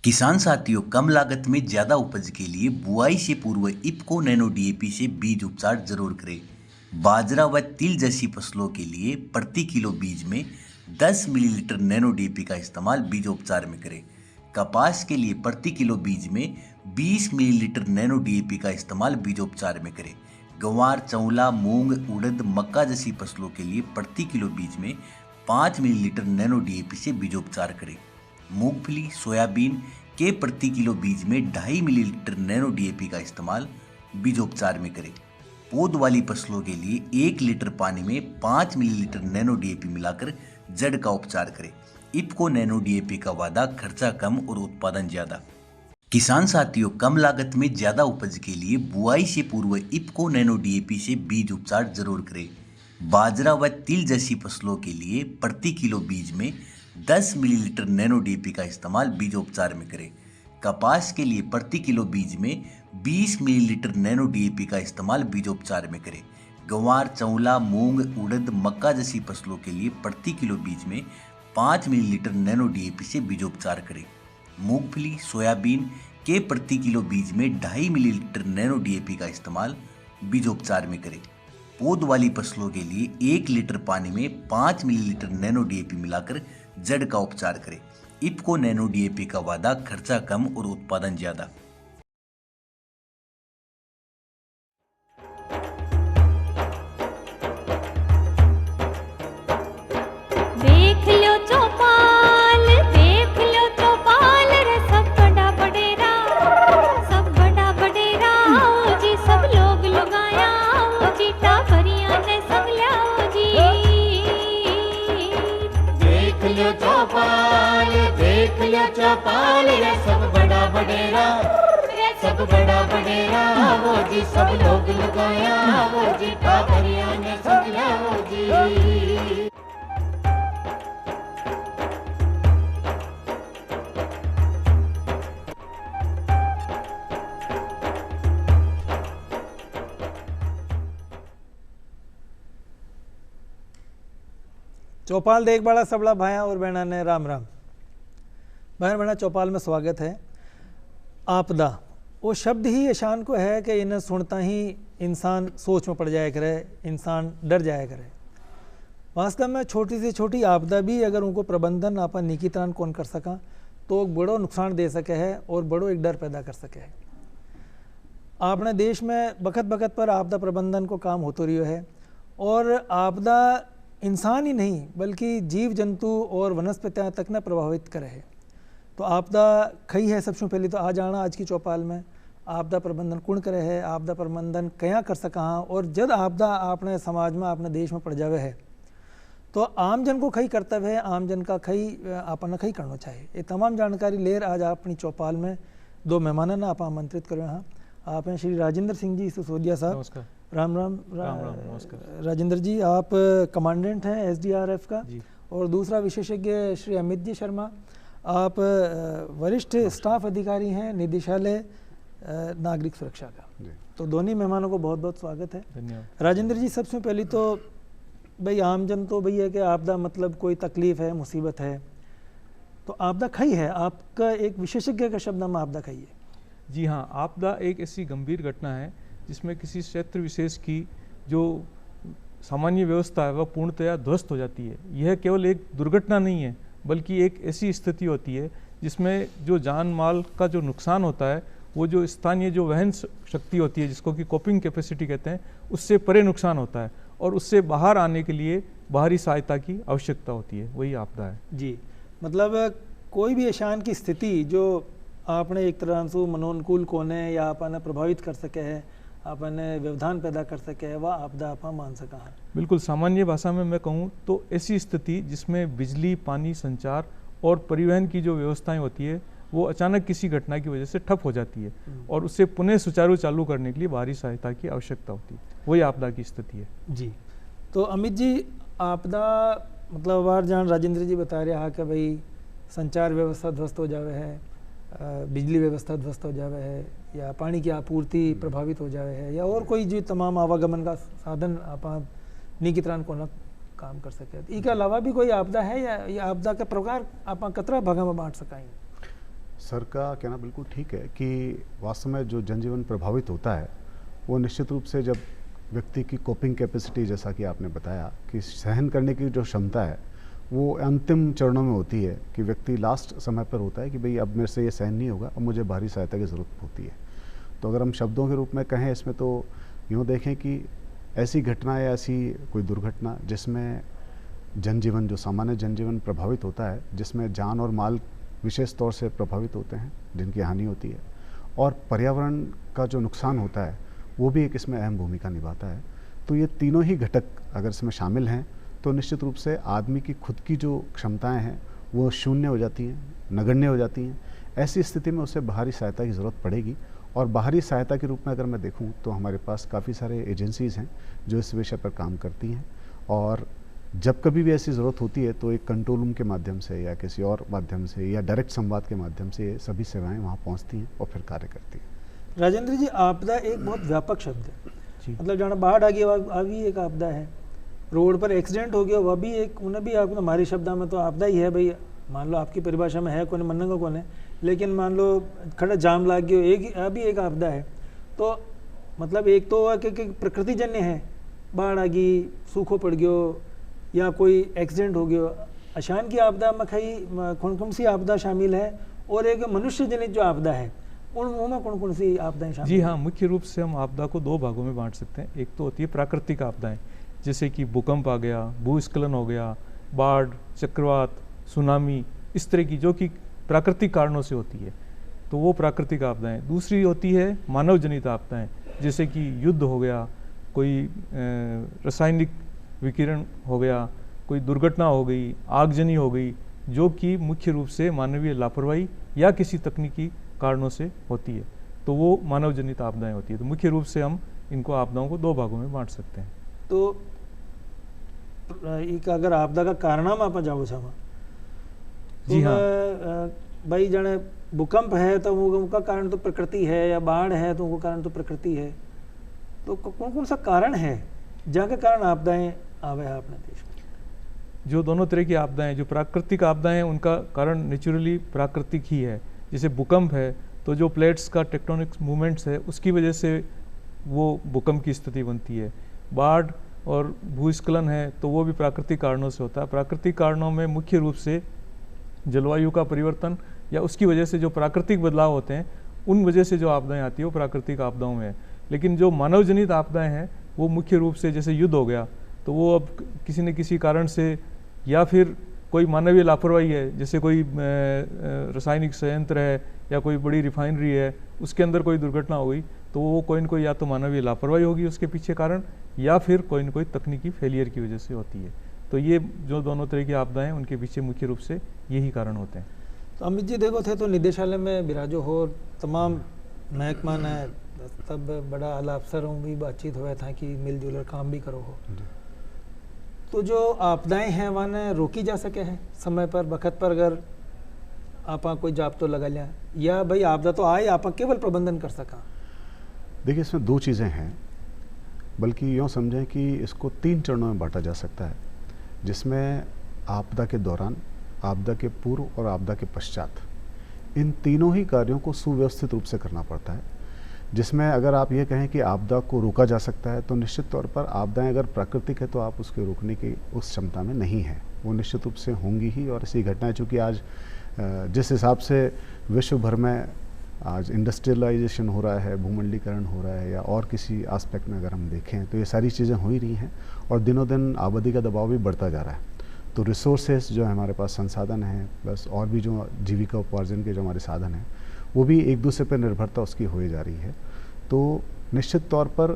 किसान साथियों, कम लागत में ज्यादा उपज के लिए बुआई से पूर्व इफ्को नैनो डीएपी से बीज उपचार जरूर करें। बाजरा व तिल जैसी फसलों के लिए प्रति किलो बीज में 10 मिलीलीटर नैनो डीएपी का इस्तेमाल बीज उपचार में करें। कपास के लिए प्रति किलो बीज में 20 मिलीलीटर नैनो डीएपी का इस्तेमाल बीजोपचार में करें। गंवार, चौला, मूंग, उड़द, मक्का जैसी फसलों के लिए प्रति किलो बीज में 5 मिलीलीटर नैनो डीएपी से बीजोपचार करें। मूंगफली, सोयाबीन के प्रति किलो बीज में 2.5 मिलीलीटर नैनो डीएपी का इस्तेमाल बीजोपचार में करें। पौध वाली फसलों के लिए 1 लीटर पानी में 5 मिलीलीटर नैनो डीएपी मिलाकर जड़ का उपचार करें। इफ्को नैनो डीएपी का वादा, खर्चा कम और उत्पादन ज्यादा। किसान साथियों, कम लागत में ज्यादा उपज के लिए बुआई से पूर्व इफ्को नैनो डीएपी से बीज उपचार जरूर करें। बाजरा व तिल जैसी फसलों के लिए प्रति किलो बीज में 10 मिलीलीटर नैनो डीएपी का इस्तेमाल बीजोपचार में करें। कपास के लिए प्रति किलो बीज में 20 मिलीलीटर नैनो डीएपी का इस्तेमाल बीजोपचार में करें। गंवार, चौला, मूंग, उड़द, मक्का जैसी फसलों के लिए प्रति किलो बीज में 5 मिलीलीटर नैनो डीएपी से बीजोपचार करें। मूंगफली, सोयाबीन के प्रति किलो बीज में 2.5 मिलीलीटर नैनो डीएपी का इस्तेमाल बीजोपचार में करें। पौध वाली फसलों के लिए 1 लीटर पानी में 5 मिलीलीटर नैनो डीएपी मिलाकर जड़ का उपचार करें। इफ्को नैनो डीएपी का वादा, खर्चा कम और उत्पादन ज्यादा। देख लो चौपाल, देख लो चौपाल रे, सब बड़ा बडेरा, सब बड़ा बडेरा आओ जी, सब लोग लगाया आओ जी, टाबरिया ने सब लाओ जी। देख लो चौपाल, देख लो चौपाल रे, सब बड़ा बडेरा, सब बड़ा बडेरा आओ जी, सब लोग लगाया आओ जी, टाबरिया ने सब लाओ जी। चौपाल देख बड़ा सबड़ा भाया और बहना ने राम राम। बहन बहना, चौपाल में स्वागत है। आपदा वो शब्द ही ईशान को है कि इन्हें सुनता ही इंसान सोच में पड़ जाया करे, इंसान डर जाया करे। वास्तव में छोटी से छोटी आपदा भी अगर उनको प्रबंधन आपा निकी तरह कौन कर सका तो बड़ो नुकसान दे सके है और बड़ो एक डर पैदा कर सके है। अपने देश में बखत बखत पर आपदा प्रबंधन को काम होते रही है और आपदा इंसान ही नहीं बल्कि जीव जंतु और वनस्पतियाँ तक न प्रभावित करे है। तो आपदा खई है सबसे पहले तो आ जाना आज की चौपाल में आपदा प्रबंधन कौन करे है, आपदा प्रबंधन क्या कर सका और जब आपदा अपने समाज में अपने देश में पड़ जावे है तो आम जन को खई कर्तव्य है, आम जन का खई आपन खई करना चाहिए। ये तमाम जानकारी लेर आज अपनी चौपाल में दो मेहमान आप आमंत्रित करो। यहाँ आप हैं श्री राजेंद्र सिंह जी सिसोदिया साहब। नमस्कार। राम राम। नमस्कार। राजेंद्र जी, आप कमांडेंट हैं एसडीआरएफ का जी। और दूसरा विशेषज्ञ श्री अमित जी शर्मा, आप वरिष्ठ स्टाफ अधिकारी हैं निदेशालय नागरिक सुरक्षा का। तो दोनों मेहमानों को बहुत बहुत स्वागत है। धन्यवाद। राजेंद्र जी, सबसे पहले तो भाई आम जन तो भैया कि आपदा मतलब कोई तकलीफ है, मुसीबत है, तो आपदा खई है, आपका एक विशेषज्ञ का शब्द नाम आपदा खई है। जी हाँ, आपदा एक ऐसी गंभीर घटना है जिसमें किसी क्षेत्र विशेष की जो सामान्य व्यवस्था है वह पूर्णतया ध्वस्त हो जाती है। यह केवल एक दुर्घटना नहीं है बल्कि एक ऐसी स्थिति होती है जिसमें जो जान माल का जो नुकसान होता है वो जो स्थानीय जो वहन शक्ति होती है जिसको कि कोपिंग कैपेसिटी कहते हैं उससे परे नुकसान होता है और उससे बाहर आने के लिए बाहरी सहायता की आवश्यकता होती है, वही आपदा है। जी, मतलब कोई भी ईशान की स्थिति जो आपने एक तरह से मनोनुकूल कोने या आपने प्रभावित कर सके है, आपने व्यवधान पैदा कर सके है, वह आपदा आप मान सका है। बिल्कुल, सामान्य भाषा में मैं कहूँ तो ऐसी स्थिति जिसमें बिजली, पानी, संचार और परिवहन की जो व्यवस्थाएं होती है वो अचानक किसी घटना की वजह से ठप हो जाती है और उससे पुनः सुचारू चालू करने के लिए बाहरी सहायता की आवश्यकता होती है, वही आपदा की स्थिति है। जी, तो अमित जी, आपदा मतलब बार जान राजेंद्र जी बता रहे हैं कि भाई संचार व्यवस्था ध्वस्त हो जावे है, बिजली व्यवस्था ध्वस्त हो जावे है या पानी की आपूर्ति प्रभावित हो जावे है या और कोई जो तमाम आवागमन का साधन आप नी की तरह को काम कर सके। इसके अलावा भी कोई आपदा है या आपदा का प्रकार आप कतरा भागा में बांट सकाएं? सर का कहना बिल्कुल ठीक है कि वास्तव में जो जनजीवन प्रभावित होता है वो निश्चित रूप से जब व्यक्ति की कोपिंग कैपेसिटी, जैसा कि आपने बताया कि सहन करने की जो क्षमता है वो अंतिम चरणों में होती है, कि व्यक्ति लास्ट समय पर होता है कि भाई अब मेरे से ये सहन नहीं होगा, अब मुझे बाहरी सहायता की ज़रूरत होती है। तो अगर हम शब्दों के रूप में कहें इसमें, तो यूँ देखें कि ऐसी घटना या ऐसी कोई दुर्घटना जिसमें जनजीवन, जो सामान्य जनजीवन प्रभावित होता है, जिसमें जान और माल विशेष तौर से प्रभावित होते हैं, जिनकी हानि होती है, और पर्यावरण का जो नुकसान होता है वो भी एक इसमें अहम भूमिका निभाता है। तो ये तीनों ही घटक अगर इसमें शामिल हैं तो निश्चित रूप से आदमी की खुद की जो क्षमताएं हैं वो शून्य हो जाती हैं, नगण्य हो जाती हैं। ऐसी स्थिति में उसे बाहरी सहायता की ज़रूरत पड़ेगी, और बाहरी सहायता के रूप में अगर मैं देखूं तो हमारे पास काफ़ी सारे एजेंसीज़ हैं जो इस विषय पर काम करती हैं, और जब कभी भी ऐसी ज़रूरत होती है तो एक कंट्रोल रूम के माध्यम से या किसी और माध्यम से या डायरेक्ट संवाद के माध्यम से ये सभी सेवाएं वहाँ पहुँचती हैं और फिर कार्य करती हैं। राजेंद्र जी, आपदा एक बहुत व्यापक शब्द है। मतलब जाना बाढ़ आ गई वह भी एक आपदा है, रोड पर एक्सीडेंट हो गया वह भी एक, उन्हें भी आपको हमारी शब्द में तो आपदा ही है भाई। मान लो आपकी परिभाषा में है कौन मनने को कौन है, लेकिन मान लो खड़ा जाम लाग गया, एक अभी एक आपदा है। तो मतलब एक तो कि प्रकृति जन्य है, बाढ़ आ गई, सूखो पड़ गयो, या कोई एक्सीडेंट हो गया। अशान की आपदा में कौन कौन सी आपदा शामिल है, और एक मनुष्य जनित जो आपदा है उनमें कौन कौन सी आपदाएं शामिल? जी हाँ, मुख्य रूप से हम आपदा को दो भागों में बांट सकते हैं। एक तो होती है प्राकृतिक आपदाएं, जैसे कि भूकंप आ गया, भूस्खलन हो गया, बाढ़, चक्रवात, सुनामी, इस तरह की जो कि प्राकृतिक कारणों से होती है, तो वो प्राकृतिक आपदाएं। दूसरी होती है मानव जनित आपदाएं, जैसे कि युद्ध हो गया, कोई रासायनिक विकिरण हो गया, कोई दुर्घटना हो गई, आगजनी हो गई, जो कि मुख्य रूप से मानवीय लापरवाही या किसी तकनीकी कारणों से होती है, तो वो मानव जनित आपदाएं होती है। तो मुख्य रूप से हम इनको आपदाओं को दो भागों में बांट सकते हैं। तो एक अगर आपदा का कारनामा आप जाओ छावा, जी हाँ, भाई जाने भूकंप है तो उनका कारण तो प्रकृति है, या बाढ़ है तो उनका कारण तो प्रकृति है। तो कौन कौन सा कारण है जहाँ के कारण आपदाएं आवे हैं अपने देश में? जो दोनों तरह की आपदाएं, जो प्राकृतिक आपदाएं हैं उनका कारण नेचुरली प्राकृतिक ही है। जैसे भूकंप है तो जो प्लेट्स का टेक्टोनिक मूवमेंट्स है उसकी वजह से वो भूकंप की स्थिति बनती है। बाढ़ और भूस्खलन है तो वो भी प्राकृतिक कारणों से होता है। प्राकृतिक कारणों में मुख्य रूप से जलवायु का परिवर्तन या उसकी वजह से जो प्राकृतिक बदलाव होते हैं उन वजह से जो आपदाएं आती है वो प्राकृतिक आपदाओं में है। लेकिन जो मानव जनित आपदाएं हैं वो मुख्य रूप से, जैसे युद्ध हो गया तो वो अब किसी न किसी कारण से, या फिर कोई मानवीय लापरवाही है, जैसे कोई रासायनिक संयंत्र है या कोई बड़ी रिफाइनरी है, उसके अंदर कोई दुर्घटना हो गई, तो वो कोई न कोई या तो मानवीय लापरवाही होगी उसके पीछे कारण, या फिर कोई न कोई तकनीकी फेलियर की वजह से होती है। तो ये जो दोनों तरह की आपदाएं हैं उनके पीछे मुख्य रूप से यही कारण होते हैं। तो अमित जी देखो थे तो निदेशालय में बिराजो हो, तमाम महकमा है, तब बड़ा आला अफसरों भी बातचीत हुआ था कि मिलजुल काम भी करो हो। तो जो आपदाएं हैं वहाँ रोकी जा सके हैं समय पर, वक्त पर, अगर आप कोई जाप तो लगा लिया, या भाई आपदा तो आए आप केवल प्रबंधन कर सका? देखिए, इसमें दो चीज़ें हैं, बल्कि यूँ समझें कि इसको 3 चरणों में बांटा जा सकता है, जिसमें आपदा के दौरान, आपदा के पूर्व और आपदा के पश्चात, इन तीनों ही कार्यों को सुव्यवस्थित रूप से करना पड़ता है। जिसमें अगर आप ये कहें कि आपदा को रोका जा सकता है तो निश्चित तौर पर आपदाएं अगर प्राकृतिक है तो आप उसके रोकने की उस क्षमता में नहीं है, वो निश्चित रूप से होंगी ही। और ऐसी घटनाएं, चूँकि आज जिस हिसाब से विश्व भर में आज इंडस्ट्रियलाइजेशन हो रहा है, भूमंडलीकरण हो रहा है, या और किसी आस्पेक्ट में अगर हम देखें तो ये सारी चीज़ें हो ही रही हैं, और दिनों दिन आबादी का दबाव भी बढ़ता जा रहा है। तो रिसोर्सेस जो है हमारे पास, संसाधन हैं, प्लस और भी जो जीविका उपार्जन के जो हमारे साधन हैं, वो भी एक दूसरे पर निर्भरता उसकी हो जा रही है। तो निश्चित तौर पर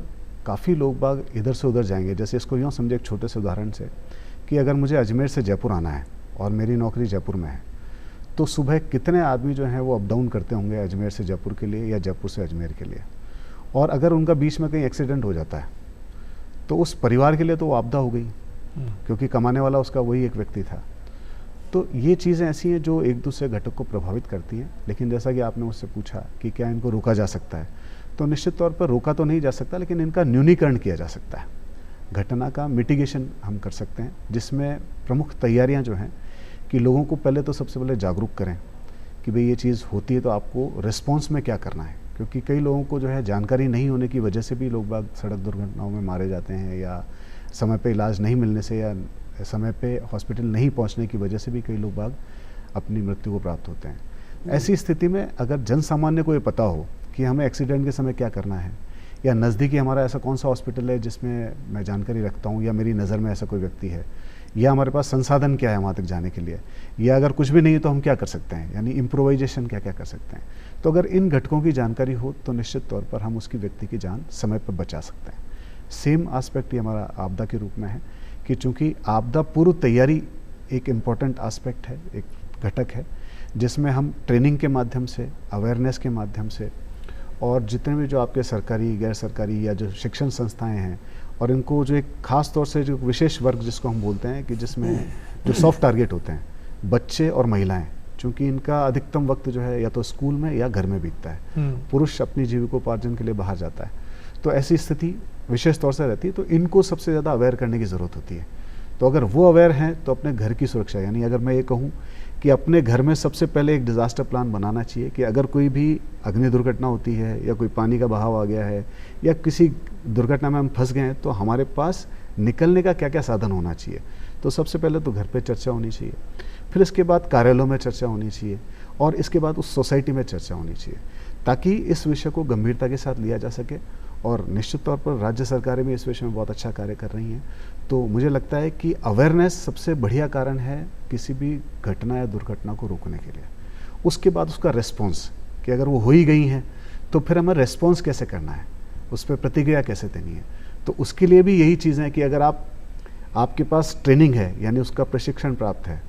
काफ़ी लोग बाग इधर से उधर जाएंगे। जैसे इसको यूँ समझे एक छोटे से उदाहरण से, कि अगर मुझे अजमेर से जयपुर आना है और मेरी नौकरी जयपुर में है, तो सुबह कितने आदमी जो हैं वो अप डाउन करते होंगे अजमेर से जयपुर के लिए या जयपुर से अजमेर के लिए। और अगर उनका बीच में कहीं एक्सीडेंट हो जाता है तो उस परिवार के लिए तो वो आपदा हो गई, क्योंकि कमाने वाला उसका वही एक व्यक्ति था। तो ये चीज़ें ऐसी हैं जो एक दूसरे घटक को प्रभावित करती हैं। लेकिन जैसा कि आपने मुझसे पूछा कि क्या इनको रोका जा सकता है, तो निश्चित तौर पर रोका तो नहीं जा सकता, लेकिन इनका न्यूनीकरण किया जा सकता है। घटना का मिटिगेशन हम कर सकते हैं, जिसमें प्रमुख तैयारियां जो हैं कि लोगों को पहले तो सबसे पहले जागरूक करें कि भाई ये चीज़ होती है तो आपको रिस्पॉन्स में क्या करना है, क्योंकि कई लोगों को जो है जानकारी नहीं होने की वजह से भी लोग बाग सड़क दुर्घटनाओं में मारे जाते हैं, या समय पे इलाज नहीं मिलने से या समय पे हॉस्पिटल नहीं पहुंचने की वजह से भी कई लोग बाग अपनी मृत्यु को प्राप्त होते हैं। ऐसी स्थिति में अगर जन सामान्य को ये पता हो कि हमें एक्सीडेंट के समय क्या करना है, या नज़दीकी हमारा ऐसा कौन सा हॉस्पिटल है जिसमें मैं जानकारी रखता हूँ, या मेरी नज़र में ऐसा कोई व्यक्ति है, या हमारे पास संसाधन क्या है वहाँ तक जाने के लिए, या अगर कुछ भी नहीं है तो हम क्या कर सकते हैं, यानी इम्प्रोवाइजेशन क्या क्या कर सकते हैं। तो अगर इन घटकों की जानकारी हो तो निश्चित तौर पर हम उसकी व्यक्ति की जान समय पर बचा सकते हैं। सेम आस्पेक्ट ही हमारा आपदा के रूप में है कि चूँकि आपदा पूर्व तैयारी एक इम्पॉर्टेंट आस्पेक्ट है, एक घटक है, जिसमें हम ट्रेनिंग के माध्यम से, अवेयरनेस के माध्यम से, और जितने भी जो आपके सरकारी, गैर सरकारी या जो शिक्षण संस्थाएं हैं, और इनको जो एक खास तौर से जो विशेष वर्ग जिसको हम बोलते हैं कि जिसमें जो सॉफ्ट टारगेट होते हैं, बच्चे और महिलाएं, चूँकि इनका अधिकतम वक्त जो है या तो स्कूल में या घर में बीतता है, पुरुष अपनी जीविकोपार्जन के लिए बाहर जाता है, तो ऐसी स्थिति विशेष तौर से रहती है। तो इनको सबसे ज़्यादा अवेयर करने की ज़रूरत होती है। तो अगर वो अवेयर हैं तो अपने घर की सुरक्षा, यानी अगर मैं ये कहूँ कि अपने घर में सबसे पहले एक डिज़ास्टर प्लान बनाना चाहिए कि अगर कोई भी अग्नि दुर्घटना होती है, या कोई पानी का बहाव आ गया है, या किसी दुर्घटना में हम फंस गए हैं, तो हमारे पास निकलने का क्या क्या साधन होना चाहिए। तो सबसे पहले तो घर पे चर्चा होनी चाहिए, फिर इसके बाद कार्यालयों में चर्चा होनी चाहिए, और इसके बाद उस सोसाइटी में चर्चा होनी चाहिए, ताकि इस विषय को गंभीरता के साथ लिया जा सके। और निश्चित तौर पर राज्य सरकारें भी इस विषय में बहुत अच्छा कार्य कर रही हैं। तो मुझे लगता है कि अवेयरनेस सबसे बढ़िया कारण है किसी भी घटना या दुर्घटना को रोकने के लिए। उसके बाद उसका रेस्पॉन्स, कि अगर वो हो ही गई हैं तो फिर हमें रेस्पॉन्स कैसे करना है, उस पर प्रतिक्रिया कैसे देनी है। तो उसके लिए भी यही चीज़ें हैं कि अगर आपके पास ट्रेनिंग है, यानी उसका प्रशिक्षण प्राप्त है,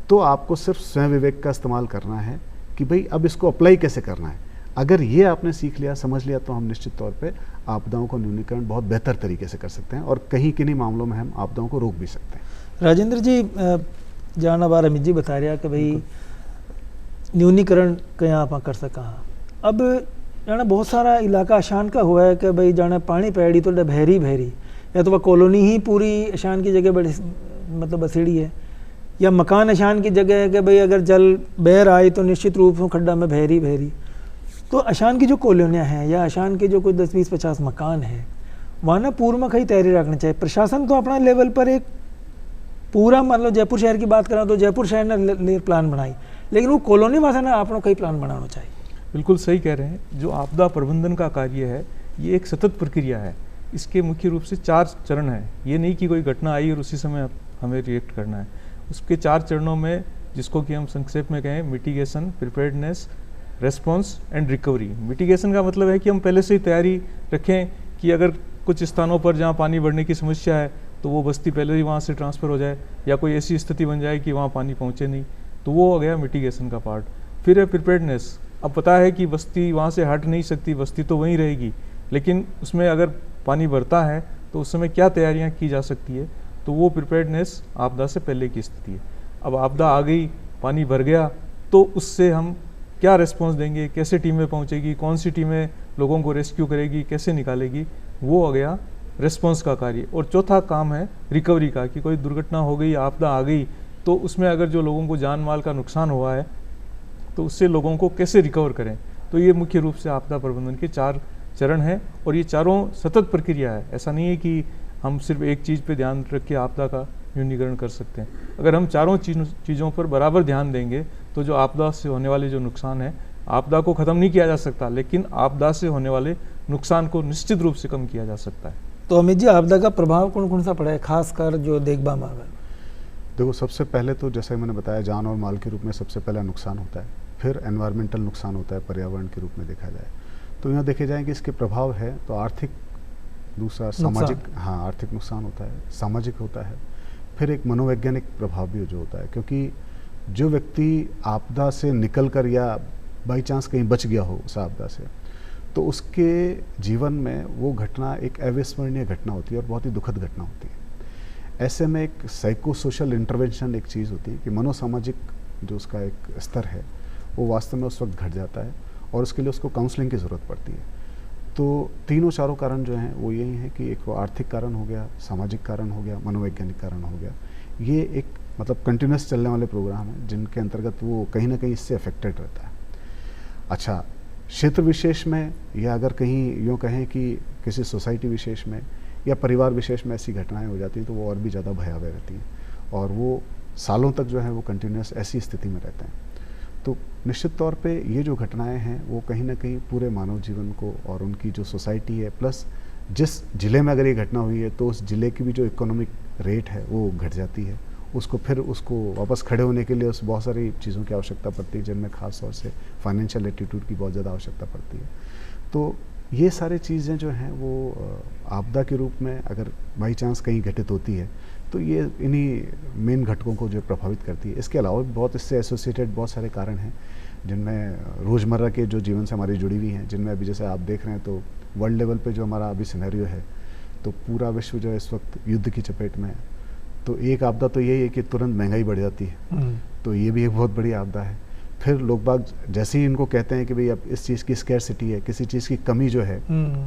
तो आपको सिर्फ स्वयं विवेक का इस्तेमाल करना है कि भाई अब इसको अप्लाई कैसे करना है। अगर ये आपने सीख लिया, समझ लिया, तो हम निश्चित तौर पे आपदाओं का न्यूनीकरण बहुत बेहतर तरीके से कर सकते हैं, और कहीं किन्हीं मामलों में हम आपदाओं को रोक भी सकते हैं। राजेंद्र जी, जाना बार अमित जी बता रहा कि भाई न्यूनीकरण कहाँ आप कर सका। अब जाना बहुत सारा इलाका अशान का हुआ है कि भाई जाना पानी पैड़ी तो बहरी बहरी, या तो वह कॉलोनी ही पूरी अशान की जगह बड़ी मतलब बसेड़ी है, या मकान अशान की जगह है कि भाई अगर जल बहर आए तो निश्चित रूप से खड्डा में बहरी बहरी। तो अशान की जो कॉलोनियाँ हैं, या अशान के जो कुछ 10-20-50 मकान हैं, वहाँ ना पूर्व में कहीं तैयारी रखनी चाहिए। प्रशासन तो अपना लेवल पर एक पूरा, मान लो जयपुर शहर की बात करें तो जयपुर शहर ने प्लान बनाई, लेकिन वो कॉलोनी में से ना अपना कहीं प्लान बनाना चाहिए। बिल्कुल सही कह रहे हैं। जो आपदा प्रबंधन का कार्य है ये एक सतत प्रक्रिया है। इसके मुख्य रूप से 4 चरण हैं। ये नहीं कि कोई घटना आई और उसी समय हमें रिएक्ट करना है। उसके 4 चरणों में, जिसको कि हम संक्षेप में कहें mitigation, preparedness, response and recovery. Mitigation का मतलब है कि हम पहले से ही तैयारी रखें कि अगर कुछ स्थानों पर जहाँ पानी बढ़ने की समस्या है तो वो बस्ती पहले ही वहाँ से ट्रांसफ़र हो जाए, या कोई ऐसी स्थिति बन जाए कि वहाँ पानी पहुँचे नहीं, तो वो हो गया मिटिगेशन का पार्ट। फिर है प्रिपेयर्डनेस। अब पता है कि बस्ती वहाँ से हट नहीं सकती, बस्ती तो वहीं रहेगी, लेकिन उसमें अगर पानी बढ़ता है तो उस समय क्या तैयारियाँ की जा सकती है, तो वो प्रिपेयर्डनेस आपदा से पहले की स्थिति है। अब आपदा आ गई, पानी भर गया, तो उससे हम क्या रिस्पॉन्स देंगे, कैसे टीमें पहुंचेगी, कौन सी टीमें लोगों को रेस्क्यू करेगी, कैसे निकालेगी, वो हो गया रिस्पॉन्स का कार्य। और चौथा काम है रिकवरी का, कि कोई दुर्घटना हो गई, आपदा आ गई, तो उसमें अगर जो लोगों को जान माल का नुकसान हुआ है तो उससे लोगों को कैसे रिकवर करें। तो ये मुख्य रूप से आपदा प्रबंधन के 4 चरण हैं, और ये चारों सतत प्रक्रिया है। ऐसा नहीं है कि हम सिर्फ एक चीज़ पे ध्यान रख के आपदा का न्यूनीकरण कर सकते हैं। अगर हम चारों चीज़ों पर बराबर ध्यान देंगे तो जो आपदा से होने वाले जो नुकसान है, आपदा को ख़त्म नहीं किया जा सकता, लेकिन आपदा से होने वाले नुकसान को निश्चित रूप से कम किया जा सकता है। तो अमित जी, आपदा का प्रभाव कौन कौन सा पड़ा है, खासकर जो देखभाल में? देखो, सबसे पहले तो जैसे मैंने बताया, जान और माल के रूप में सबसे पहला नुकसान होता है, फिर एनवायरमेंटल नुकसान होता है, पर्यावरण के रूप में देखा जाए तो यहाँ देखे जाए कि इसके प्रभाव है तो आर्थिक, दूसरा सामाजिक, हाँ आर्थिक नुकसान होता है, सामाजिक होता है, फिर एक मनोवैज्ञानिक प्रभाव भी जो होता है, क्योंकि जो व्यक्ति आपदा से निकलकर या बाई चांस कहीं बच गया हो उस आपदा से, तो उसके जीवन में वो घटना एक अविस्मरणीय घटना होती है और बहुत ही दुखद घटना होती है। ऐसे में एक साइको सोशल इंटरवेंशन एक चीज़ होती है कि मनोसामाजिक जो उसका एक स्तर है वो वास्तव में उस वक्त घट जाता है, और उसके लिए उसको काउंसलिंग की ज़रूरत पड़ती है। तो तीनों चारों कारण जो हैं वो यही है कि एक आर्थिक कारण हो गया, सामाजिक कारण हो गया, मनोवैज्ञानिक कारण हो गया। ये एक मतलब कंटिन्यूस चलने वाले प्रोग्राम हैं जिनके अंतर्गत वो कहीं ना कहीं इससे अफेक्टेड रहता है। अच्छा, क्षेत्र विशेष में या अगर कहीं यूँ कहें कि किसी सोसाइटी विशेष में या परिवार विशेष में ऐसी घटनाएं हो जाती हैं तो वो और भी ज़्यादा भयावह रहती हैं और वो सालों तक जो है वो कंटिन्यूस ऐसी स्थिति में रहते हैं। तो निश्चित तौर पे ये जो घटनाएं हैं वो कहीं ना कहीं पूरे मानव जीवन को और उनकी जो सोसाइटी है, प्लस जिस जिले में अगर ये घटना हुई है तो उस जिले की भी जो इकोनॉमिक रेट है वो घट जाती है, उसको वापस खड़े होने के लिए उस बहुत सारी चीज़ों की आवश्यकता पड़ती है, जिनमें खास तौर से फाइनेंशियल एटीट्यूड की बहुत ज़्यादा आवश्यकता पड़ती है। तो ये सारी चीज़ें जो हैं वो आपदा के रूप में अगर बाई चांस कहीं घटित होती है तो ये इन्हीं मेन घटकों को जो प्रभावित करती है। इसके अलावा भी बहुत इससे एसोसिएटेड बहुत सारे कारण हैं जिनमें रोज़मर्रा के जो जीवन से हमारी जुड़ी हुई हैं, जिनमें अभी जैसे आप देख रहे हैं तो वर्ल्ड लेवल पे जो हमारा अभी सिनेरियो है तो पूरा विश्व जो है इस वक्त युद्ध की चपेट में है। तो एक आपदा तो यही है कि तुरंत महंगाई बढ़ जाती है, तो ये भी एक बहुत बड़ी आपदा है। फिर लोग बाग जैसे ही इनको कहते हैं कि भाई अब इस चीज़ की स्कैरसिटी है, किसी चीज़ की कमी जो है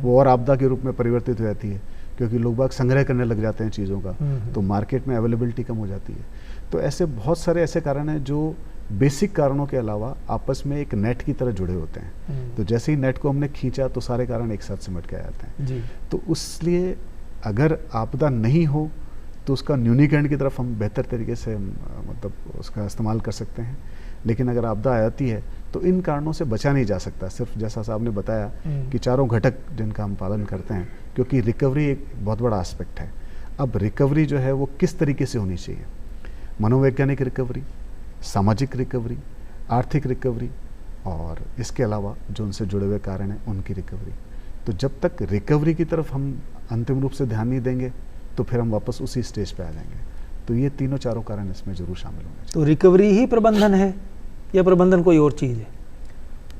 वो और आपदा के रूप में परिवर्तित हो जाती है, क्योंकि लोग बाग संग्रह करने लग जाते हैं चीज़ों का, तो मार्केट में अवेलेबिलिटी कम हो जाती है। तो ऐसे बहुत सारे ऐसे कारण हैं जो बेसिक कारणों के अलावा आपस में एक नेट की तरह जुड़े होते हैं। तो जैसे ही नेट को हमने खींचा तो सारे कारण एक साथ सिमट के आ जाते हैं जी। तो इसलिए अगर आपदा नहीं हो तो उसका न्यूनीकरण की तरफ हम बेहतर तरीके से मतलब उसका इस्तेमाल कर सकते हैं, लेकिन अगर आपदा आ जाती है तो इन कारणों से बचा नहीं जा सकता। सिर्फ जैसा साहब ने बताया कि चारों घटक जिनका हम पालन करते हैं, क्योंकि रिकवरी एक बहुत बड़ा एस्पेक्ट है। अब रिकवरी जो है वो किस तरीके से होनी चाहिए, मनोवैज्ञानिक रिकवरी, सामाजिक रिकवरी, आर्थिक रिकवरी और इसके अलावा जो उनसे जुड़े हुए कारण हैं उनकी रिकवरी। तो जब तक रिकवरी की तरफ हम अंतिम रूप से ध्यान नहीं देंगे तो फिर हम वापस उसी स्टेज पे आ जाएंगे। तो ये तीनों चारों कारण इसमें जरूर शामिल होंगे। तो रिकवरी ही प्रबंधन है या प्रबंधन कोई और चीज़ है?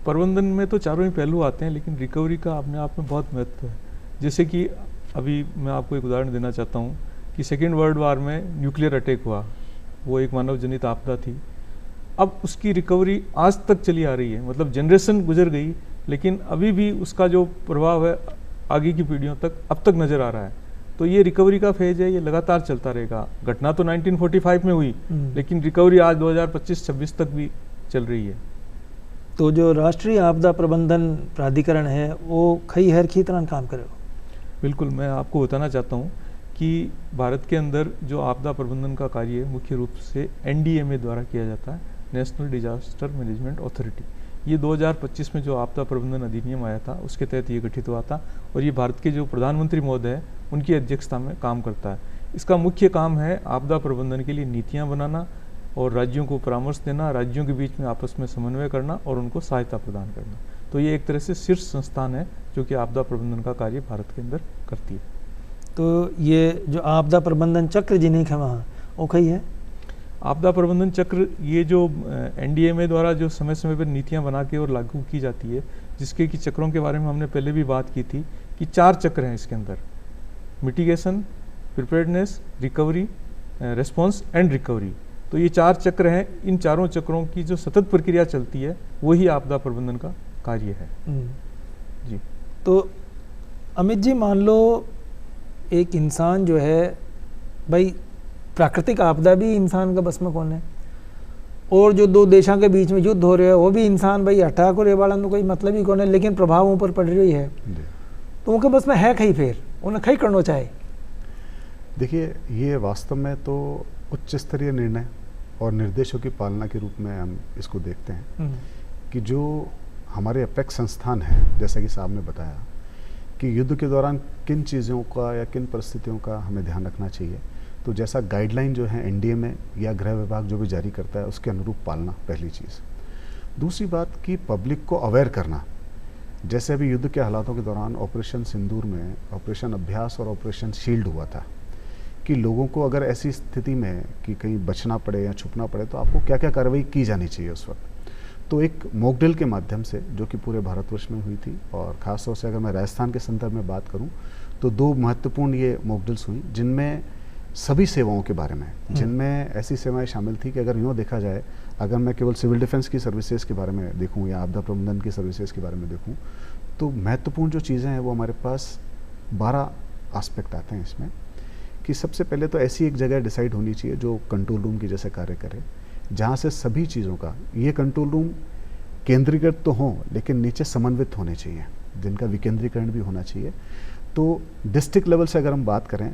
प्रबंधन में तो चारों ही पहलू आते हैं, लेकिन रिकवरी का अपने आप में बहुत महत्व है। जैसे कि अभी मैं आपको एक उदाहरण देना चाहता हूँ कि सेकेंड वर्ल्ड वार में न्यूक्लियर अटैक हुआ, वो एक मानव जनित आपदा थी। अब उसकी रिकवरी आज तक चली आ रही है, मतलब जनरेशन गुजर गई, लेकिन अभी भी उसका जो प्रभाव है आगे की पीढ़ियों तक अब तक नज़र आ रहा है। तो ये रिकवरी का फेज है, ये लगातार चलता रहेगा। घटना तो 1945 में हुई, लेकिन रिकवरी आज 2025-26 तक भी चल रही है। तो जो राष्ट्रीय आपदा प्रबंधन प्राधिकरण है वो कई हर की तरह काम करेगा? बिल्कुल, मैं आपको बताना चाहता हूँ कि भारत के अंदर जो आपदा प्रबंधन का कार्य मुख्य रूप से NDMA द्वारा किया जाता है, नेशनल डिजास्टर मैनेजमेंट अथॉरिटी। ये 2025 में जो आपदा प्रबंधन अधिनियम आया था उसके तहत ये गठित हुआ था और ये भारत के जो प्रधानमंत्री महोदय हैं उनकी अध्यक्षता में काम करता है। इसका मुख्य काम है आपदा प्रबंधन के लिए नीतियाँ बनाना और राज्यों को परामर्श देना, राज्यों के बीच में आपस में समन्वय करना और उनको सहायता प्रदान करना। तो ये एक तरह से शीर्ष संस्थान है जो कि आपदा प्रबंधन का कार्य भारत के अंदर करती है। तो ये जो आपदा प्रबंधन चक्र जिन्हें है वहाँ वो कई है? आपदा प्रबंधन चक्र ये जो NDMA द्वारा जो समय समय पर नीतियाँ बना के और लागू की जाती है, जिसके कि चक्रों के बारे में हमने पहले भी बात की थी कि 4 चक्र हैं इसके अंदर: mitigation, preparedness, recovery, response and recovery. तो ये 4 चक्र हैं। इन चारों चक्रों की जो सतत प्रक्रिया चलती है वही आपदा प्रबंधन का कार्य है जी। तो अमित जी, मान लो एक इंसान जो है, भाई प्राकृतिक आपदा भी इंसान का बस में कौन है, और जो 2 देशों के बीच में युद्ध हो रहे हैं वो भी इंसान, भाई हटा को रेवाड़ा में कोई मतलब ही कौन है, लेकिन प्रभाव ऊपर पड़ रही है, तो उनके बस में है कहीं, फिर उन्हें कहीं करना चाहिए। देखिए, ये वास्तव में तो उच्च स्तरीय निर्णय और निर्देशों की पालना के रूप में हम इसको देखते हैं कि जो हमारे अपेक्स संस्थान हैं, जैसा कि साहब ने बताया कि युद्ध के दौरान किन चीज़ों का या किन परिस्थितियों का हमें ध्यान रखना चाहिए, तो जैसा गाइडलाइन जो है NDMA या गृह विभाग जो भी जारी करता है उसके अनुरूप पालना पहली चीज़। दूसरी बात कि पब्लिक को अवेयर करना। जैसे अभी युद्ध के हालातों के दौरान ऑपरेशन सिंदूर में ऑपरेशन अभ्यास और ऑपरेशन शील्ड हुआ था कि लोगों को अगर ऐसी स्थिति में कि कहीं बचना पड़े या छुपना पड़े तो आपको क्या क्या कार्रवाई की जानी चाहिए उस वक्त। तो एक मॉक ड्रिल के माध्यम से जो कि पूरे भारतवर्ष में हुई थी, और ख़ासतौर से अगर मैं राजस्थान के संदर्भ में बात करूं तो 2 महत्वपूर्ण ये मॉक ड्रिल्स हुई जिनमें सभी सेवाओं के बारे में, जिनमें ऐसी सेवाएं शामिल थी कि अगर यूँ देखा जाए, अगर मैं केवल सिविल डिफेंस की सर्विसेज के बारे में देखूं या आपदा प्रबंधन की सर्विसेज के बारे में देखूं, तो महत्वपूर्ण जो चीज़ें हैं वो हमारे पास 12 एस्पेक्ट आते हैं इसमें कि सबसे पहले तो ऐसी एक जगह डिसाइड होनी चाहिए जो कंट्रोल रूम की जैसे कार्य करे, जहाँ से सभी चीज़ों का, ये कंट्रोल रूम केंद्रीकृत तो हों लेकिन नीचे समन्वित होने चाहिए, जिनका विकेंद्रीकरण भी होना चाहिए। तो डिस्ट्रिक्ट लेवल से अगर हम बात करें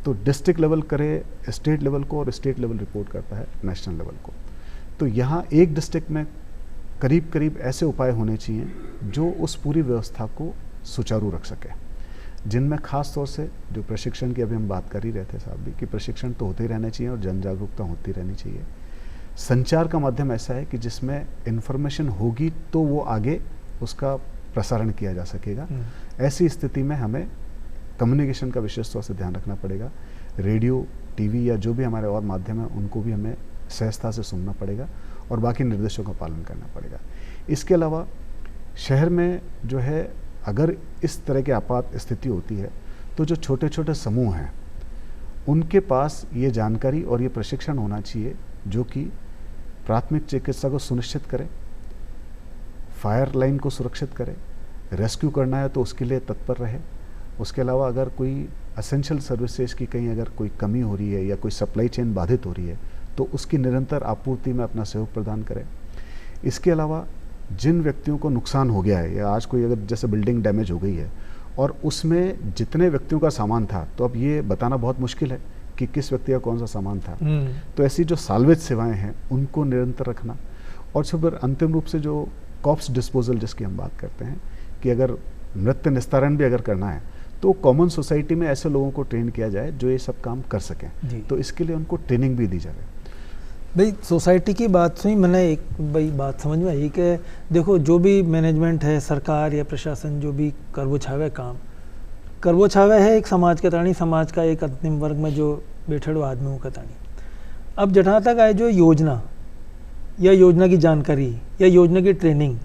तो डिस्ट्रिक्ट लेवल करे स्टेट लेवल को और स्टेट लेवल रिपोर्ट करता है नेशनल लेवल को। तो यहाँ एक डिस्ट्रिक्ट में करीब करीब ऐसे उपाय होने चाहिए जो उस पूरी व्यवस्था को सुचारू रख सके, जिनमें खास तौर से जो प्रशिक्षण की अभी हम बात कर ही रहे थे साहब भी, कि प्रशिक्षण तो होते ही रहने चाहिए और जन जागरूकता होती रहनी चाहिए। संचार का माध्यम ऐसा है कि जिसमें इन्फॉर्मेशन होगी तो वो आगे उसका प्रसारण किया जा सकेगा। ऐसी स्थिति में हमें कम्युनिकेशन का विशेष तौर से ध्यान रखना पड़ेगा। रेडियो, टीवी या जो भी हमारे और माध्यम है उनको भी हमें सहजता से सुनना पड़ेगा और बाकी निर्देशों का पालन करना पड़ेगा। इसके अलावा शहर में जो है अगर इस तरह की आपात स्थिति होती है तो जो छोटे छोटे समूह हैं उनके पास ये जानकारी और ये प्रशिक्षण होना चाहिए जो कि प्राथमिक चिकित्सा को सुनिश्चित करे, फायर लाइन को सुरक्षित करे, रेस्क्यू करना है तो उसके लिए तत्पर रहे। उसके अलावा अगर कोई असेंशियल सर्विसेज की कहीं अगर कोई कमी हो रही है या कोई सप्लाई चेन बाधित हो रही है तो उसकी निरंतर आपूर्ति में अपना सहयोग प्रदान करें। इसके अलावा जिन व्यक्तियों को नुकसान हो गया है या आज कोई अगर जैसे बिल्डिंग डैमेज हो गई है और उसमें जितने व्यक्तियों का सामान था, तो अब ये बताना बहुत मुश्किल है कि किस व्यक्ति का कौन सा सामान था, तो ऐसी जो साल्वेज सेवाएं हैं उनको निरंतर रखना। और फिर अंतिम रूप से जो कॉप्स डिस्पोजल जिसकी हम बात करते हैं कि अगर मृत निस्तारण भी अगर करना है तो कॉमन सोसाइटी में ऐसे लोगों को ट्रेन किया जाए जो ये सब काम कर सकें, तो इसके लिए उनको ट्रेनिंग भी दी जाए। भाई सोसाइटी की बात सुनी, मैंने एक भाई बात समझ में आई कि देखो जो भी मैनेजमेंट है, सरकार या प्रशासन जो भी करवो छावे काम करवो छावे है एक समाज के ताणी, समाज का एक अंतिम वर्ग में जो बैठे आदमी का ताणी। अब जहाँ तक आए जो योजना या योजना की जानकारी या योजना की ट्रेनिंग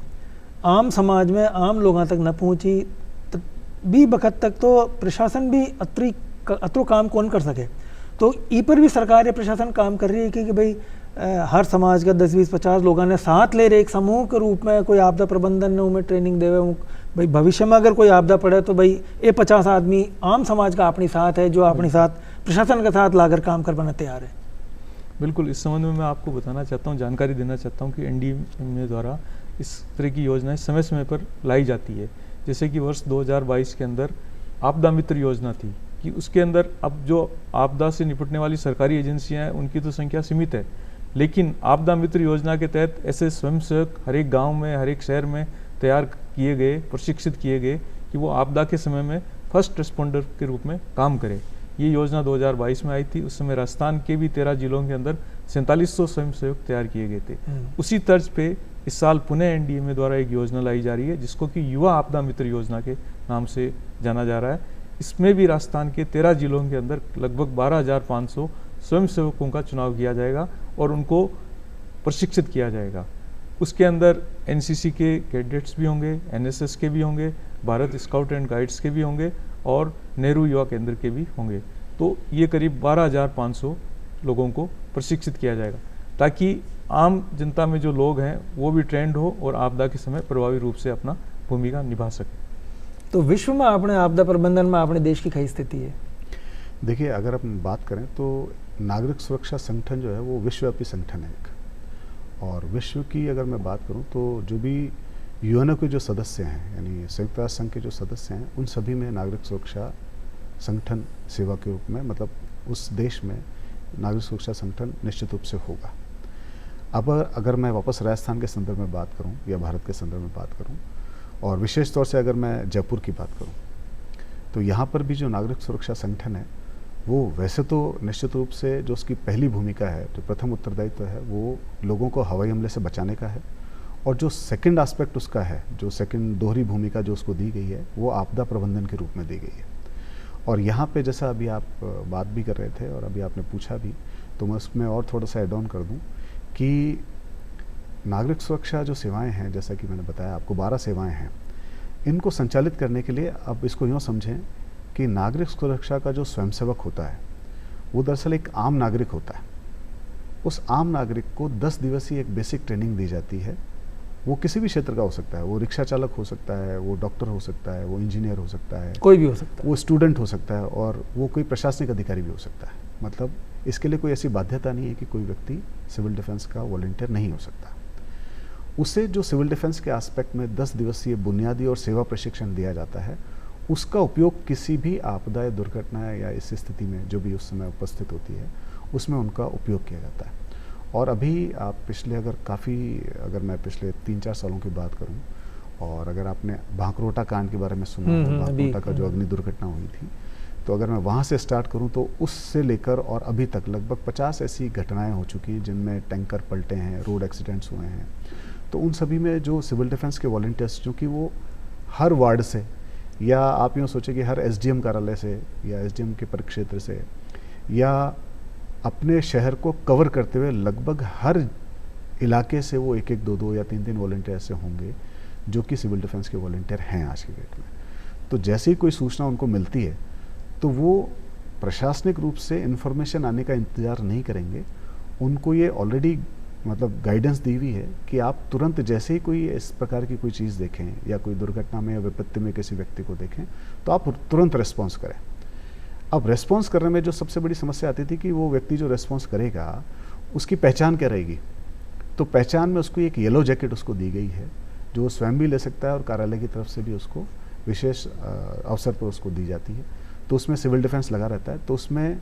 आम समाज में आम लोगों तक न पहुँची भी वक्त तक तो प्रशासन भी अतरो काम कौन कर सके। तो ई पर भी सरकार या प्रशासन काम कर रही है कि भाई हर समाज का 10-20-50 लोगों ने साथ ले रहे एक समूह के रूप में कोई आपदा प्रबंधन ने उनमें ट्रेनिंग देवे। भाई भविष्य में अगर कोई आपदा पड़े तो भाई ये 50 आदमी आम समाज का अपने साथ है जो अपने साथ प्रशासन के साथ लाकर काम कर पाने तैयार है। बिल्कुल, इस संबंध में मैं आपको बताना चाहता हूँ, जानकारी देना चाहता हूँ कि एनडीएमए द्वारा इस तरह की योजनाएं समय समय पर लाई जाती है। जैसे कि वर्ष 2022 के अंदर आपदा मित्र योजना थी कि उसके अंदर अब जो आपदा से निपटने वाली सरकारी एजेंसियां हैं उनकी तो संख्या सीमित है, लेकिन आपदा मित्र योजना के तहत ऐसे स्वयंसेवक हर एक गांव में, हर एक शहर में तैयार किए गए, प्रशिक्षित किए गए कि वो आपदा के समय में फर्स्ट रिस्पॉन्डर के रूप में काम करें। ये योजना 2022 में आई थी। उस समय राजस्थान के भी 13 जिलों के अंदर 4700 स्वयंसेवक तैयार किए गए थे। उसी तर्ज पे इस साल पुणे एनडीएमए द्वारा एक योजना लाई जा रही है जिसको कि युवा आपदा मित्र योजना के नाम से जाना जा रहा है। इसमें भी राजस्थान के 13 जिलों के अंदर लगभग 12,500 स्वयंसेवकों का चुनाव किया जाएगा और उनको प्रशिक्षित किया जाएगा। उसके अंदर एनसीसी के कैडेट्स भी होंगे, एनएसएस के भी होंगे, भारत स्काउट एंड गाइड्स के भी होंगे और नेहरू युवा केंद्र के भी होंगे। तो ये करीब 12,500 लोगों को प्रशिक्षित किया जाएगा ताकि आम जनता में जो लोग हैं वो भी ट्रेंड हो और आपदा के समय प्रभावी रूप से अपना भूमिका निभा सके। तो विश्व में अपने आपदा प्रबंधन में अपने देश की कई स्थिति है। देखिए, अगर हम बात करें तो नागरिक सुरक्षा संगठन जो है वो विश्वव्यापी संगठन है एक, और विश्व की अगर मैं बात करूं तो जो भी यूएनओ के जो सदस्य हैं यानी संयुक्त राष्ट्र संघ के जो सदस्य हैं उन सभी में नागरिक सुरक्षा संगठन सेवा के रूप में, मतलब उस देश में नागरिक सुरक्षा संगठन निश्चित रूप से होगा। अब अगर मैं वापस राजस्थान के संदर्भ में बात करूं या भारत के संदर्भ में बात करूं और विशेष तौर से अगर मैं जयपुर की बात करूं तो यहाँ पर भी जो नागरिक सुरक्षा संगठन है वो वैसे तो निश्चित रूप से जो उसकी पहली भूमिका है, जो प्रथम उत्तरदायित्व है वो लोगों को हवाई हमले से बचाने का है, और जो सेकंड एस्पेक्ट उसका है, जो सेकंड दोहरी भूमिका जो उसको दी गई है वो आपदा प्रबंधन के रूप में दी गई है। और यहाँ पे जैसा अभी आप बात भी कर रहे थे और अभी आपने पूछा भी, तो मैं उसमें और थोड़ा सा एड ऑन कर दूँ कि नागरिक सुरक्षा जो सेवाएं हैं, जैसा कि मैंने बताया आपको 12 सेवाएं हैं, इनको संचालित करने के लिए अब इसको यूँ समझें कि नागरिक सुरक्षा का जो स्वयंसेवक होता है वो दरअसल एक आम नागरिक होता है। उस आम नागरिक को 10 दिवसीय एक बेसिक ट्रेनिंग दी जाती है वो किसी भी क्षेत्र का हो सकता है, वो रिक्शा चालक हो सकता है, वो डॉक्टर हो सकता है, वो इंजीनियर हो सकता है, कोई भी हो सकता है, वो स्टूडेंट हो सकता है, और वो कोई प्रशासनिक अधिकारी भी हो सकता है। मतलब इसके लिए कोई ऐसी बाध्यता नहीं है कि कोई व्यक्ति सिविल डिफेंस का वॉलंटियर नहीं हो सकता। उसे जो सिविल डिफेंस के एस्पेक्ट में 10 दिवसीय बुनियादी और सेवा प्रशिक्षण दिया जाता है, उसका उपयोग किसी भी आपदा या दुर्घटना या इस स्थिति में जो भी उस समय उपस्थित होती है उसमें उनका उपयोग किया जाता है। और अभी आप पिछले अगर मैं पिछले 3-4 सालों की बात करूं, और अगर आपने भांकरोटा कांड के बारे में सुना हो, भांकरोटा का जो अग्नि दुर्घटना हुई थी, तो अगर मैं वहाँ से स्टार्ट करूँ तो उससे लेकर और अभी तक लगभग 50 ऐसी घटनाएं हो चुकी हैं जिनमें टैंकर पलटे हैं, रोड एक्सीडेंट्स हुए हैं। तो उन सभी में जो सिविल डिफेंस के वॉलंटियर्स, जो कि वो हर वार्ड से, या आप यूँ सोचें कि हर एसडीएम कार्यालय से या एसडीएम के परिक्षेत्र से, या अपने शहर को कवर करते हुए लगभग हर इलाके से वो 1-1, 2-2 या 3-3 वॉलंटियर ऐसे होंगे जो कि सिविल डिफेंस के वॉलंटियर हैं आज की डेट में। तो जैसे ही कोई सूचना उनको मिलती है तो वो प्रशासनिक रूप से इन्फॉर्मेशन आने का इंतज़ार नहीं करेंगे। उनको ये ऑलरेडी मतलब गाइडेंस दी हुई है कि आप तुरंत जैसे ही कोई इस प्रकार की कोई चीज़ देखें या कोई दुर्घटना में या विपत्ति में किसी व्यक्ति को देखें तो आप तुरंत रिस्पॉन्स करें। अब रेस्पॉन्स करने में जो सबसे बड़ी समस्या आती थी कि वो व्यक्ति जो रेस्पॉन्स करेगा उसकी पहचान क्या रहेगी। तो पहचान में उसको एक येलो जैकेट उसको दी गई है जो वो स्वयं भी ले सकता है और कार्यालय की तरफ से भी उसको विशेष अवसर पर उसको दी जाती है। तो उसमें सिविल डिफेंस लगा रहता है, तो उसमें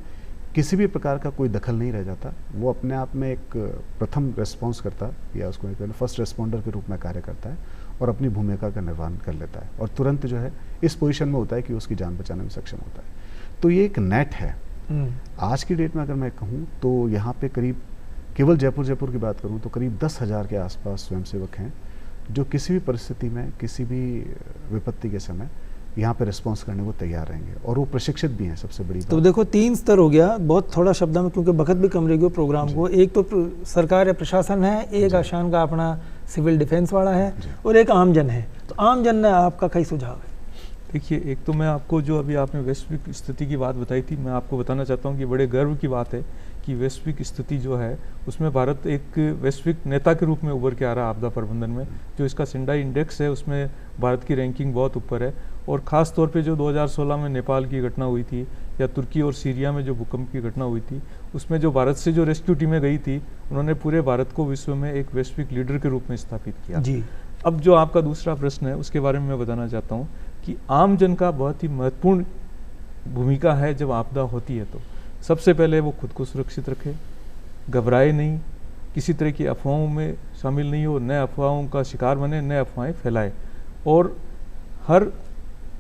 किसी भी प्रकार का कोई दखल नहीं रह जाता। वो अपने आप में एक प्रथम रेस्पॉन्स करता या उसको एक फर्स्ट रेस्पॉन्डर के रूप में कार्य करता है और अपनी भूमिका का निर्वहन कर लेता है और तुरंत जो है इस पोजीशन में होता है कि उसकी जान बचाने में सक्षम होता है। तो ये एक नेट है। आज की डेट में अगर मैं कहूँ तो यहाँ पे करीब केवल जयपुर की बात करूँ तो करीब 10,000 के आसपास स्वयंसेवक हैं जो किसी भी परिस्थिति में, किसी भी विपत्ति के समय यहाँ पे रिस्पॉन्स करने को तैयार रहेंगे और वो प्रशिक्षित भी हैं। सबसे बड़ी बात तो देखो 3 स्तर हो गया, बहुत थोड़ा शब्द में क्योंकि वक्त भी कम रह गया प्रोग्राम को। एक तो सरकार या प्रशासन है, एक आशान का अपना सिविल डिफेंस वाला है और एक आमजन है। तो आमजन ने आपका कई सुझाव है? देखिए, एक तो मैं आपको जो अभी आपने वैश्विक स्थिति की बात बताई थी, मैं आपको बताना चाहता हूँ कि बड़े गर्व की बात है कि वैश्विक स्थिति जो है उसमें भारत एक वैश्विक नेता के रूप में उभर के आ रहा है आपदा प्रबंधन में। जो इसका सेंडाई इंडेक्स है उसमें भारत की रैंकिंग बहुत ऊपर है। और ख़ास तौर पे जो 2016 में नेपाल की घटना हुई थी या तुर्की और सीरिया में जो भूकंप की घटना हुई थी, उसमें जो भारत से जो रेस्क्यू टीमें गई थी उन्होंने पूरे भारत को विश्व में एक वैश्विक लीडर के रूप में स्थापित किया जी। अब जो आपका दूसरा प्रश्न है उसके बारे में मैं बताना चाहता हूँ कि आम जन का बहुत ही महत्वपूर्ण भूमिका है जब आपदा होती है। तो सबसे पहले वो खुद को सुरक्षित रखे, घबराए नहीं, किसी तरह की अफवाहों में शामिल नहीं हो, नए अफवाहों का शिकार बने, नए अफवाहें फैलाए। और हर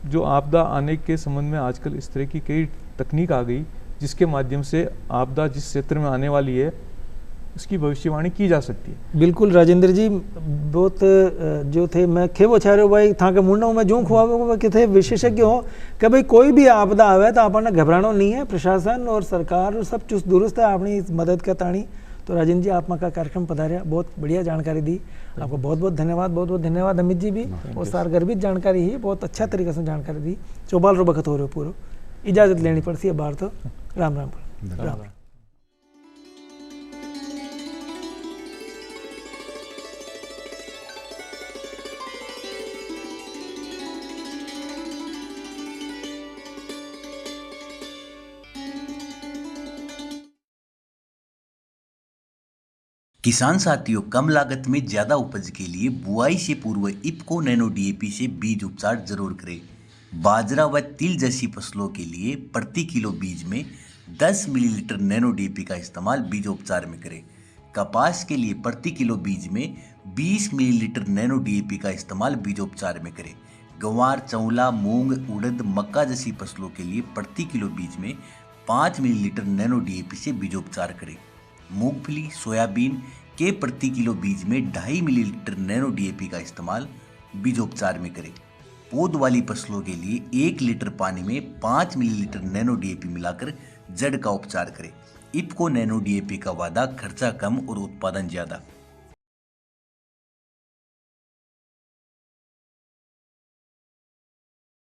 जो आपदा आने के संबंध में आजकल इस तरह की कई तकनीक आ गई जिसके माध्यम से आपदा जिस क्षेत्र में आने वाली है उसकी भविष्यवाणी की जा सकती है। बिल्कुल राजेंद्र जी, बहुत जो थे मैं खेवो छारो भाई था के मुंडों में जो खुआ के थे विशेषज्ञ हो कि भाई कोई भी आपदा आवे तो अपन घबराना नहीं है। प्रशासन और सरकार सब चुस्त दुरुस्त है अपनी मदद का ताणी। तो राजेंद्र जी आप का कार्यक्रम पधारिया, बहुत बढ़िया जानकारी दी, आपको बहुत बहुत धन्यवाद। बहुत बहुत धन्यवाद अमित जी भी, और सारगर्भित जानकारी ही बहुत अच्छा तरीके से जानकारी दी। चौपाल रो बखत हो रहे पूरा इजाजत लेनी पड़ती है बाहर। तो राम राम राम। किसान साथियों, कम लागत में ज्यादा उपज के लिए बुआई से पूर्व इफ्को नैनो डीएपी से बीज उपचार जरूर करें। बाजरा व तिल जैसी फसलों के लिए प्रति किलो बीज में 10 मिलीलीटर नैनो डीएपी का इस्तेमाल बीजोपचार में करें। कपास के लिए प्रति किलो बीज में 20 मिलीलीटर नैनो डीएपी का इस्तेमाल बीजोपचार में करें। गंवार, चौला, मूंग, उड़द, मक्का जैसी फसलों के लिए प्रति किलो बीज में 5 मिलीलीटर नैनो डीएपी से बीजोपचार करें। मूंगफली, सोयाबीन के प्रति किलो बीज में 2.5 मिलीलीटर नैनो डीएपी का इस्तेमाल बीजोपचार में करें। पौध वाली फसलों के लिए 1 लीटर पानी में 5 मिलीलीटर नैनो डीएपी मिलाकर जड़ का उपचार करें। इफ्को नैनो डीएपी का वादा, खर्चा कम और उत्पादन ज्यादा।